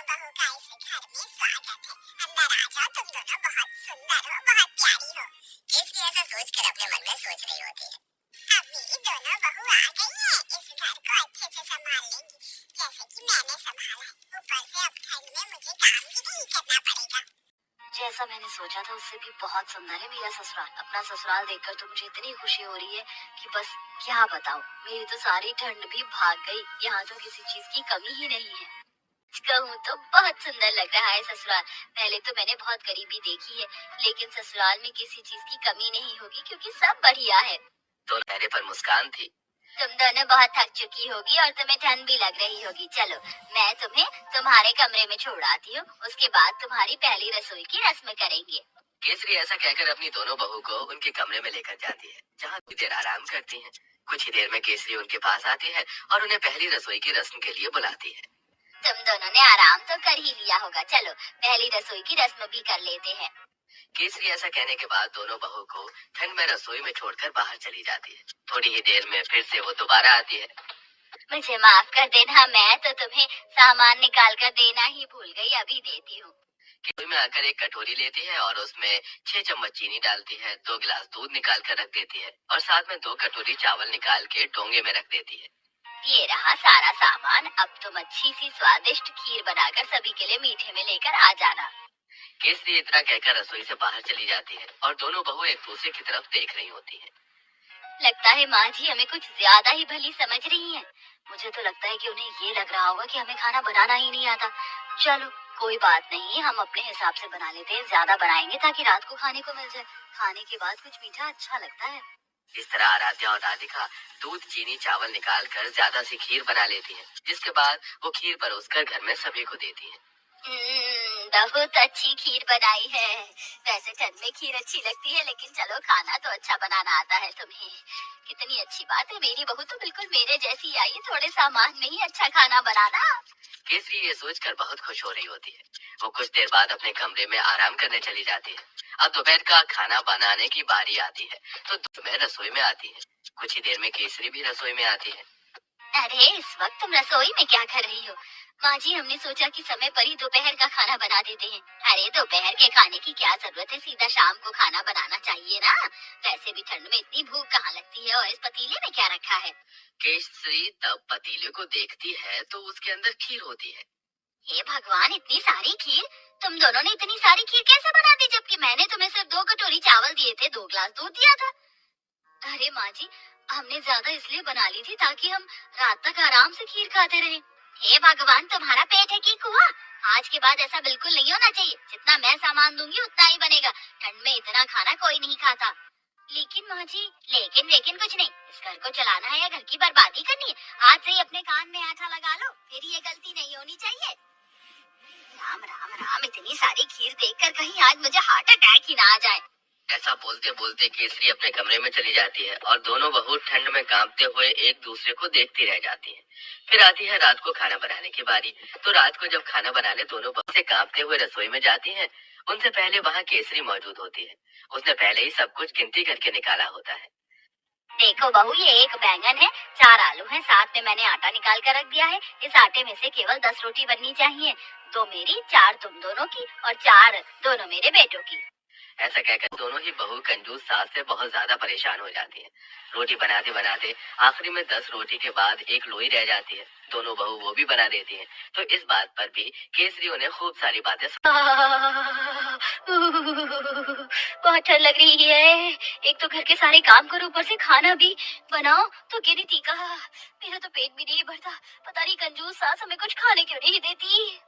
बहू का इस घर में स्वागत है। अंदर आ जाओ, तुम दोनों बहुत सुंदर हो, बहुत प्यारी हो। केसरी ऐसा सोचकर अपने मन में सोच रही होती है। अभी दोनों बहू आ गई हैं, इस घर को अच्छे से संभाल लेंगी, जैसे कि मैंने संभाला है। ऊपर से अब ठंड में मुझे काम भी नहीं करना पड़ेगा। जैसा मैंने सोचा था उससे भी बहुत सुंदर है मेरा ससुराल। अपना ससुराल देखकर तो मुझे इतनी खुशी हो रही है कि बस क्या बताऊं। मेरी तो सारी ठंड भी भाग गई। यहाँ तो किसी चीज की कमी ही नहीं है। कहूँ तो बहुत सुंदर लग रहा है ससुराल। पहले तो मैंने बहुत गरीबी देखी है, लेकिन ससुराल में किसी चीज की कमी नहीं होगी क्योंकि सब बढ़िया है। तो चेहरे पर मुस्कान थी। तुम दोनों बहुत थक चुकी होगी और तुम्हें ठंड भी लग रही होगी। चलो मैं तुम्हें तुम्हारे कमरे में छोड़ आती हूँ, उसके बाद तुम्हारी पहली रसोई की रस्म करेंगे। केसरी ऐसा कहकर अपनी दोनों बहू को उनके कमरे में लेकर जाती है, जहाँ कुछ देर आराम करती हैं। कुछ ही देर में केसरी उनके पास आती है और उन्हें पहली रसोई की रस्म के लिए बुलाती है। तुम दोनों ने आराम तो कर ही लिया होगा, चलो पहली रसोई की रस्म भी कर लेते हैं। केसरी ऐसा कहने के बाद दोनों बहू को ठंड में रसोई में छोड़कर बाहर चली जाती है। थोड़ी ही देर में फिर से वो दोबारा आती है। मुझे माफ कर देना, मैं तो तुम्हें सामान निकाल कर देना ही भूल गई, अभी देती हूँ। रसोई में आकर एक कटोरी लेती है और उसमें 6 चम्मच चीनी डालती है, 2 गिलास दूध निकाल कर रख देती है और साथ में 2 कटोरी चावल निकाल के डोंगे में रख देती है। ये रहा सारा सामान। अब तुम अच्छी सी स्वादिष्ट खीर बनाकर सभी के लिए मीठे में लेकर आ जाना। केसरी इतना कहकर रसोई से बाहर चली जाती है और दोनों बहू एक दूसरे की तरफ देख रही होती हैं। लगता है माँ जी हमें कुछ ज्यादा ही भली समझ रही हैं। मुझे तो लगता है कि उन्हें ये लग रहा होगा कि हमें खाना बनाना ही नहीं आता। चलो कोई बात नहीं, हम अपने हिसाब से बना लेते हैं। ज्यादा बनाएंगे ताकि रात को खाने को मिल जाए। खाने के बाद कुछ मीठा अच्छा लगता है। इस तरह आराध्या और राधिका दूध चीनी चावल निकाल कर ज्यादा सी खीर बना लेती हैं, जिसके बाद वो खीर परोसकर घर में सभी को देती हैं। बहुत अच्छी खीर बनाई है। वैसे ठंड में खीर अच्छी लगती है, लेकिन चलो खाना तो अच्छा बनाना आता है तुम्हें। कितनी अच्छी बात है, मेरी बहू तो बिल्कुल मेरे जैसी आई है, थोड़े सामान में ही अच्छा खाना बनाना। केसरी ये सोचकर बहुत खुश हो रही होती है। वो कुछ देर बाद अपने कमरे में आराम करने चली जाती है। अब दोपहर का खाना बनाने की बारी आती है, तो दोपहर रसोई में आती है। कुछ ही देर में केसरी भी रसोई में आती है। अरे इस वक्त तुम रसोई में क्या कर रही हो? माँ जी हमने सोचा कि समय पर ही दोपहर का खाना बना देते हैं। अरे दोपहर के खाने की क्या जरूरत है, सीधा शाम को खाना बनाना चाहिए ना। वैसे भी ठंड में इतनी भूख कहाँ लगती है। और इस पतीले में क्या रखा है? केसरी तब पतीले को देखती है तो उसके अंदर खीर होती है। हे भगवान, इतनी सारी खीर! तुम दोनों ने इतनी सारी खीर कैसे बना दी, जबकि मैंने तुम्हें सिर्फ 2 कटोरी चावल दिए थे, 2 गिलास दूध दिया था। अरे माँ जी, हमने ज्यादा इसलिए बना ली थी ताकि हम रात तक आराम से खीर खाते रहे। हे भगवान, तुम्हारा पेट है कि कुआं? आज के बाद ऐसा बिल्कुल नहीं होना चाहिए। जितना मैं सामान दूंगी उतना ही बनेगा। ठंड में इतना खाना कोई नहीं खाता। लेकिन माँ जी, लेकिन कुछ नहीं। इस घर को चलाना है या घर की बर्बादी करनी है? आज से ही अपने कान में आटा लगा लो, फिर ये गलती नहीं होनी चाहिए। राम राम राम, इतनी सारी खीर देखकर कहीं आज मुझे हार्ट अटैक ही ना आ जाए। ऐसा बोलते बोलते केसरी अपने कमरे में चली जाती है और दोनों बहू ठंड में कांपते हुए एक दूसरे को देखती रह जाती हैं। फिर आती है रात को खाना बनाने की बारी। तो रात को जब खाना बनाने दोनों बहू से कांपते हुए रसोई में जाती हैं, उनसे पहले वहाँ केसरी मौजूद होती है। उसने पहले ही सब कुछ गिनती करके निकाला होता है। देखो बहू, ये 1 बैंगन है, 4 आलू हैं, साथ में मैंने आटा निकाल कर रख दिया है। इस आटे में से केवल 10 रोटी बननी चाहिए। 2 मेरी, 4 तुम दोनों की और 4 दोनों मेरे बेटों की। ऐसा कहकर दोनों ही बहू कंजूस सास से बहुत ज्यादा परेशान हो जाती हैं। रोटी बनाते बनाते आखिरी में 10 रोटी के बाद एक लोई रह जाती है। दोनों बहू वो भी बना देती हैं। तो इस बात पर भी केसरी उन्हें खूब सारी बातें बहुत ठंड लग रही है। एक तो घर के सारे काम करो, ऊपर से खाना भी बनाओ, तो गिरी तीखा। मेरा तो पेट भी नहीं भरता। पता नहीं कंजूस सास हमें कुछ खाने क्यों नहीं देती।